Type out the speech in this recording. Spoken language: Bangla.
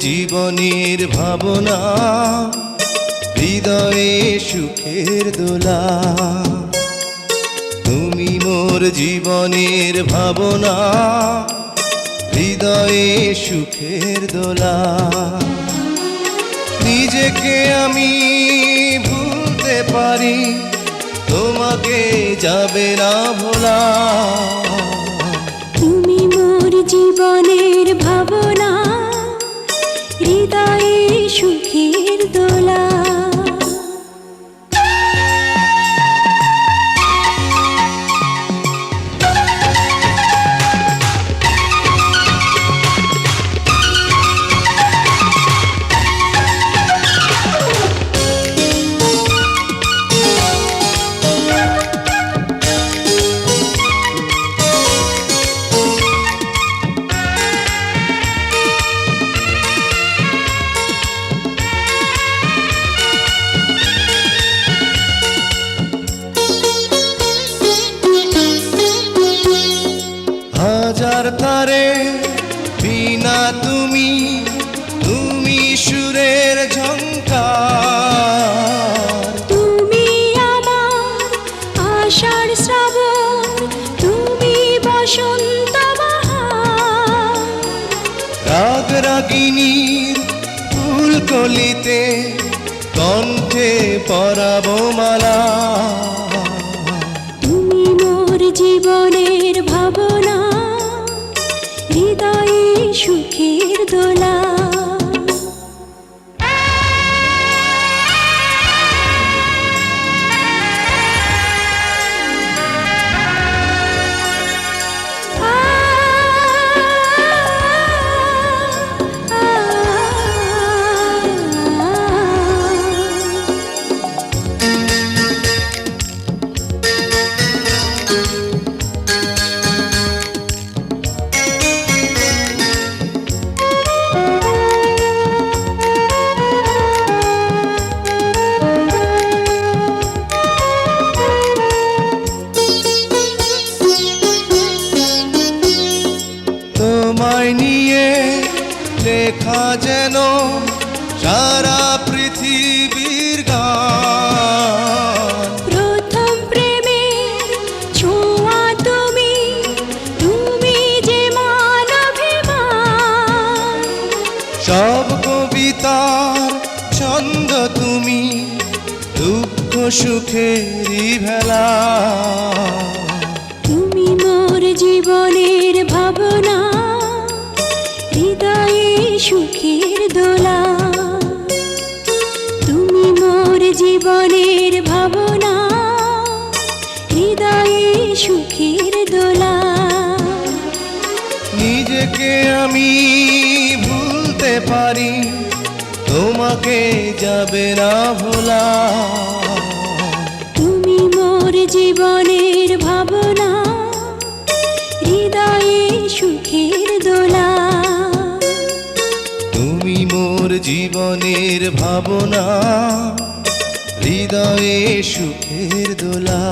জীবনের ভাবনা, হৃদয়ে সুখের দোলা। তুমি মোর জীবনের ভাবনা, হৃদয়ে সুখের দোলা। নিজেকে আমি ভুলতে পারি, তোমাকে যাবে না ভোলা। তুমি মোর জীবনের ভাবনা, হৃদয়ে সুখের দোলা। হাজার তারে বিনা তুমি, তুমি সুরের ঝংকার। তুমি আমার আষাঢ় শ্রাবণ, তুমি বসন্ত বাহার। রাগ রাগিনীর ফুলকলিতে কণ্ঠে পরাবো মালা। তুমি মোর জীবনের ভাবনা, হৃদয়ে সুখের দোলা। তোমায় নিয়ে লেখা যেন সারা পৃথিবীর গান। প্রথম প্রেমের ছোঁয়া তুমি, তুমি যে মানবিমান। সব কবিতার ছন্দ তুমি, দুঃখ সুখেরই ভেলা। তুমি মোর জীবনের ভাবনা, হৃদয়ে সুখের দোলা। তুমি মোর জীবনের ভাবনা, হৃদয়ে সুখের দোলা। নিজেকে আমি ভুলতে পারি, তোমাকে যাবে না ভোলা। তুমি মোর জীবনের ভাবনা, হৃদয়ে সুখের দোলা। তুমি মোর জীবনের ভাবনা, হৃদয়ে সুখের দোলা।